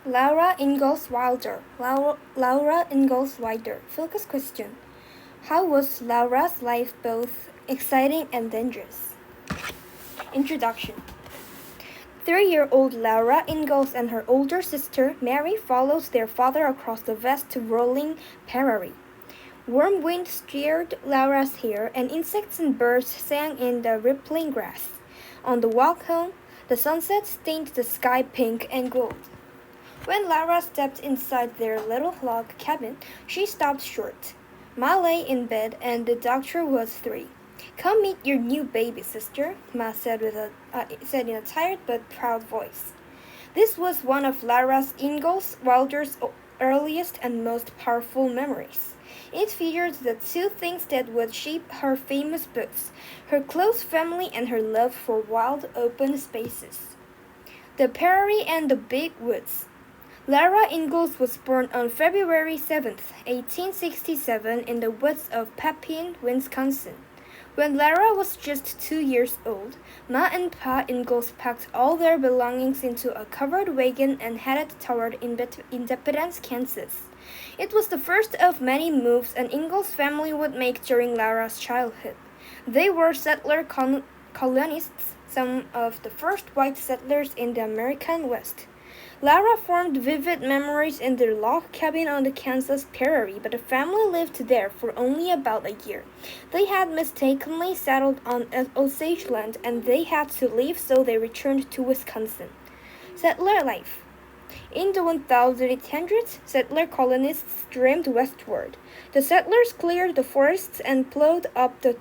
Laura Ingalls Wilder. Laura Ingalls Wilder. Focus question. How was Laura's life both exciting and dangerous? Introduction. 3-year-old Laura Ingalls and her older sister Mary followed their father across the vast rolling prairie. Warm wind stirred Laura's hair, and insects and birds sang in the rippling grass. On the walk home, the sunset stained the sky pink and gold. When Laura stepped inside their little log cabin, she stopped short. Ma lay in bed, and the doctor was 3. "Come meet your new baby, sister," Ma said said in a tired but proud voice. This was one of Laura Ingalls Wilder's earliest and most powerful memories. It featured the 2 things that would shape her famous books: her close family and her love for wild, open spaces. The prairie and the big woods. Laura Ingalls was born on February 7, 1867, in the woods of Papine, Wisconsin. When Laura was just 2 years old, Ma and Pa Ingalls packed all their belongings into a covered wagon and headed toward Independence, Kansas. It was the first of many moves an Ingalls family would make during Laura's childhood. They were settler colonists, some of the first white settlers in the American West. Laura formed vivid memories in their log cabin on the Kansas prairie, but the family lived there for only about a year. They had mistakenly settled on Osage land, and they had to leave, so they returned to Wisconsin. Settler life. In the 1800s, settler colonists streamed westward. The settlers cleared the forests and plowed up the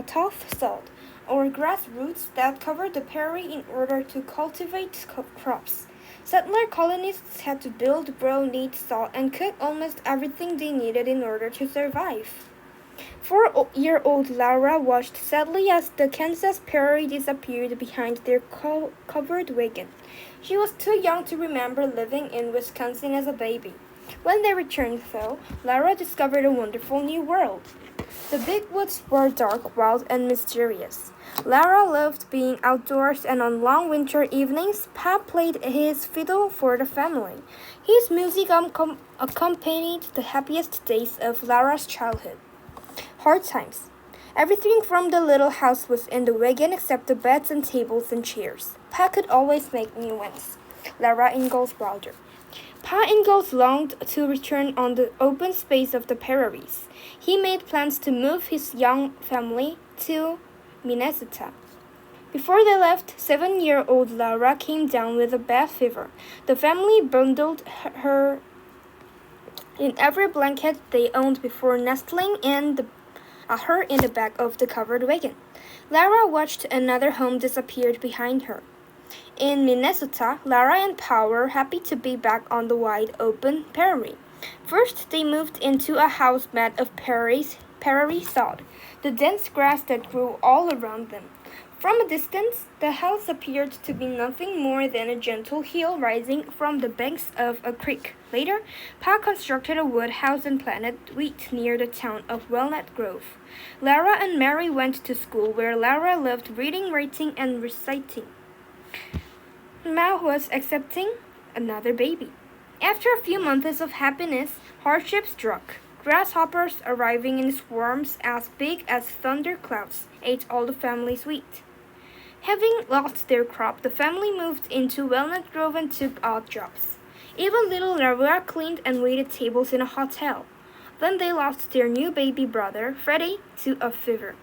tough sod, or grass roots that covered the prairie in order to cultivate crops. Settler colonists had to build, grow, knead, saw, and cook almost everything they needed in order to survive. 4-year-old Laura watched sadly as the Kansas prairie disappeared behind their covered wagon. She was too young to remember living in Wisconsin as a baby. When they returned, though, Laura discovered a wonderful new world. The big woods were dark, wild, and mysterious. Laura loved being outdoors, and on long winter evenings, Pa played his fiddle for the family. His music accompanied the happiest days of Laura's childhood. Hard times. Everything from the little house was in the wagon except the beds and tables and chairs. Pa could always make new ones. Laura Ingalls Wilder. Pa Ingalls longed to return on the open space of the prairies. He made plans to move his young family to Minnesota. Before they left, 7-year-old Laura came down with a bad fever. The family bundled her in every blanket they owned before nestling her in the back of the covered wagon. Laura watched another home disappear behind her. In Minnesota, Laura and Pa were happy to be back on the wide open prairie. First, they moved into a house made of prairie sod, the dense grass that grew all around them. From a distance, the house appeared to be nothing more than a gentle hill rising from the banks of a creek. Later, Pa constructed a wood house and planted wheat near the town of Walnut Grove. Laura and Mary went to school, where Laura loved reading, writing, and reciting. Ma was accepting another baby. After a few months of happiness, hardship struck. Grasshoppers, arriving in swarms as big as thunderclouds, ate all the family's wheat. Having lost their crop, the family moved into Walnut Grove and took odd jobs. Even little Laura cleaned and waited tables in a hotel. Then they lost their new baby brother, Freddie, to a fever.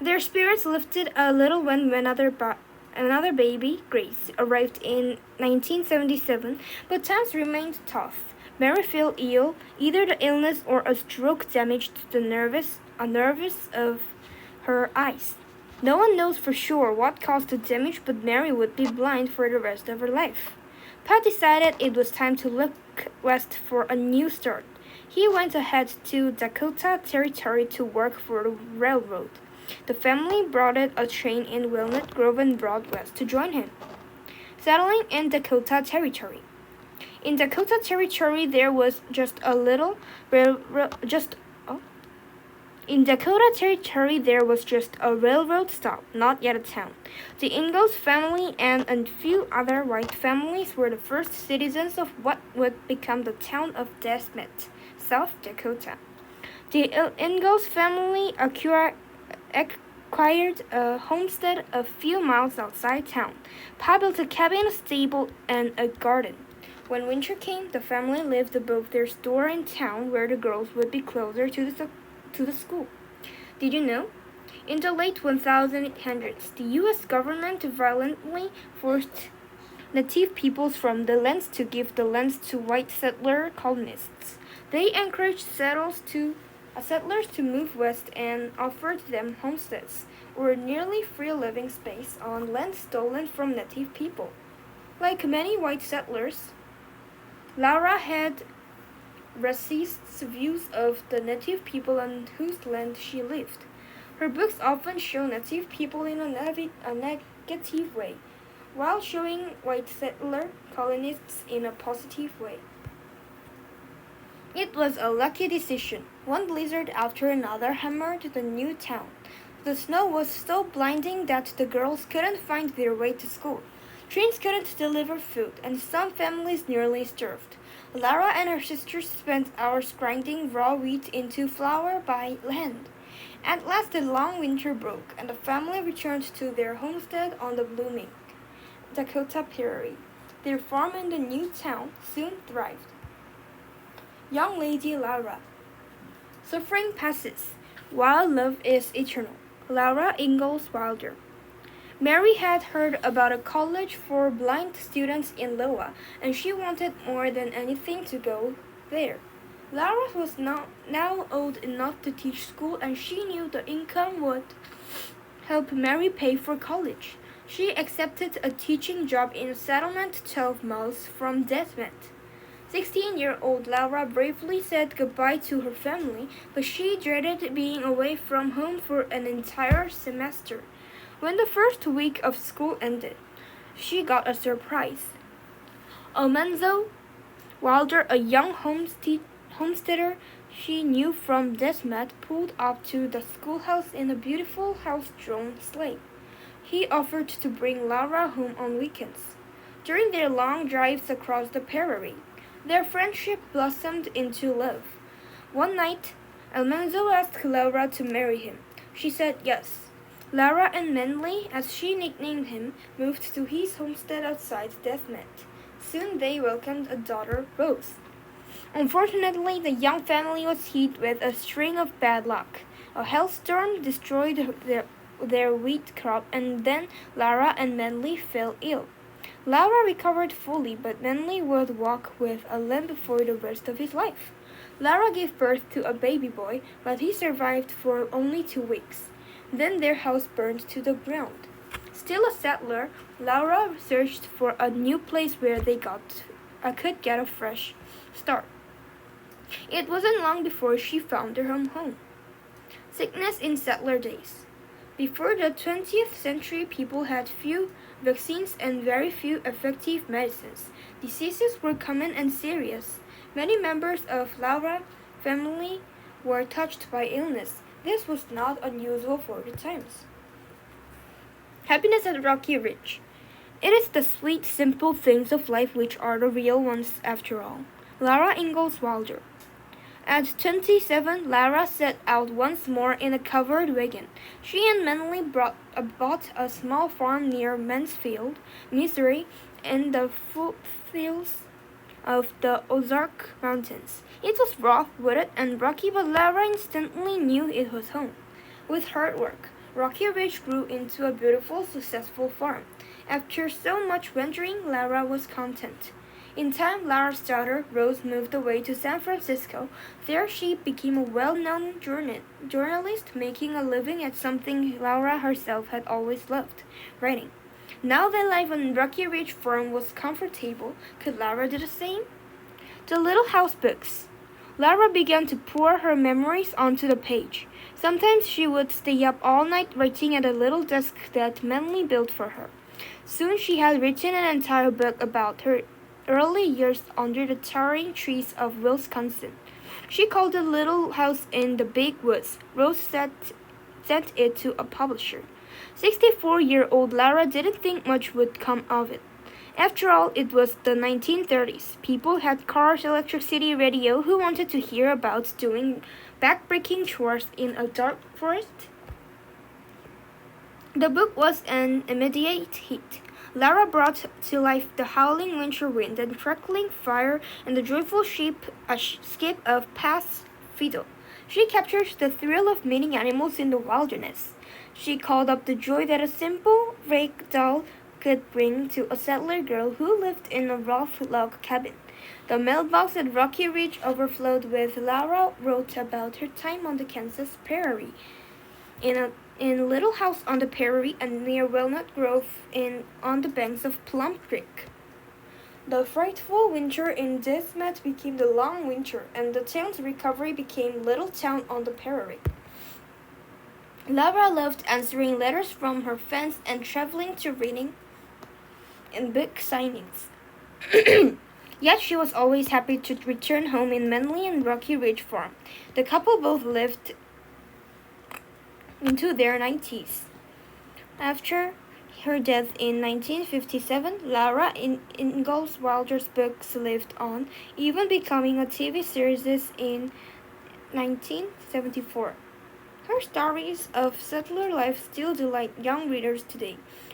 Their spirits lifted a little when another baby, Grace, arrived in 1977, but times remained tough. Mary fell ill. Either the illness or a stroke damaged the nerves of her eyes. No one knows for sure what caused the damage, but Mary would be blind for the rest of her life. Pa decided it was time to look west for a new start. He went ahead to Dakota Territory to work for the railroad. The family boarded a train in Walnut Grove and rode west to join him, settling in Dakota Territory. In Dakota Territory, there was just a little In Dakota Territory, there was just a railroad stop, not yet a town. The Ingalls family and a few other white families were the first citizens of what would become the town of Desmet, South Dakota. The Ingalls family acquired a homestead a few miles outside town. Pa built a cabin, a stable, and a garden. When winter came, the family lived above their store in town where the girls would be closer to the school. Did you know? In the late 1800s, the U.S. government violently forced native peoples from the lands to give the lands to white settler colonists. They encouraged settlers to move west and offered them homesteads, or nearly free living space on land stolen from native people. Like many white settlers, Laura had racist views of the native people on whose land she lived. Her books often show native people in a negative way, while showing white settler colonists in a positive way. It was a lucky decision. One blizzard after another hammered the new town. The snow was so blinding that the girls couldn't find their way to school. Trains couldn't deliver food, and some families nearly starved. Lara and her sisters spent hours grinding raw wheat into flour by hand. At last the long winter broke, and the family returned to their homestead on the blooming Dakota Prairie. Their farm in the new town soon thrived. Young Lady Laura. Suffering passes, while love is eternal. Laura Ingalls Wilder. Mary had heard about a college for blind students in Iowa, and she wanted more than anything to go there. Laura was now old enough to teach school, and she knew the income would help Mary pay for college. She accepted a teaching job in a settlement 12 miles from Desmet. 16-year-old Laura bravely said goodbye to her family, but she dreaded being away from home for an entire semester. When the first week of school ended, she got a surprise. Almanzo Wilder, a young homesteader she knew from Desmet, pulled up to the schoolhouse in a beautiful house-drawn sleigh. He offered to bring Laura home on weekends. During their long drives across the prairie, their friendship blossomed into love. One night, Almanzo asked Laura to marry him. She said yes. Laura and Manly, as she nicknamed him, moved to his homestead outside Desmet. Soon they welcomed a daughter, Rose. Unfortunately, the young family was hit with a string of bad luck. A hailstorm destroyed their wheat crop, and then Laura and Manly fell ill. Laura recovered fully, but Manly would walk with a limp for the rest of his life. Laura gave birth to a baby boy, but he survived for only 2 weeks. Then their house burned to the ground. Still a settler, Laura searched for a new place where they could get a fresh start. It wasn't long before she found her home. Sickness in settler days. Before the 20th century, people had few vaccines and very few effective medicines. Diseases were common and serious. Many members of Laura's family were touched by illness. This was not unusual for the times. Happiness at Rocky Ridge. It is the sweet, simple things of life which are the real ones after all. Laura Ingalls Wilder. At 27, Lara set out once more in a covered wagon. She and Manly bought a small farm near Mansfield, Missouri, in the foothills of the Ozark Mountains. It was rough, wooded, and rocky, but Lara instantly knew it was home. With hard work, Rocky Ridge grew into a beautiful, successful farm. After so much wandering, Lara was content. In time, Lara's daughter, Rose, moved away to San Francisco. There she became a well-known journalist, making a living at something Lara herself had always loved, writing. Now that life on Rocky Ridge Farm was comfortable, could Lara do the same? The Little House Books. Lara began to pour her memories onto the page. Sometimes she would stay up all night writing at a little desk that Manly built for her. Soon she had written an entire book about her early years under the towering trees of Wisconsin. She called it Little House in the Big Woods. Rose sent it to a publisher. 64-year-old Lara didn't think much would come of it. After all, it was the 1930s. People had cars, electricity, radio. Who wanted to hear about doing backbreaking chores in a dark forest? The book was an immediate hit. Lara brought to life the howling winter wind and crackling fire and the joyful skip of past fiddle. She captured the thrill of meeting animals in the wilderness. She called up the joy that a simple rag doll could bring to a settler girl who lived in a rough log cabin. The mailbox at Rocky Ridge overflowed with Lara wrote about her time on the Kansas prairie. In Little House on the Prairie and near Walnut Grove on the banks of Plum Creek. The frightful winter in Desmet became the long winter, and the town's recovery became Little Town on the Prairie. Lara loved answering letters from her fans and traveling to reading and book signings. Yet she was always happy to return home in Manly and Rocky Ridge Farm. The couple both lived into their 90s. After her death in 1957, Lara Ingalls Wilder's books lived on, even becoming a TV series in 1974. Her stories of settler life still delight young readers today.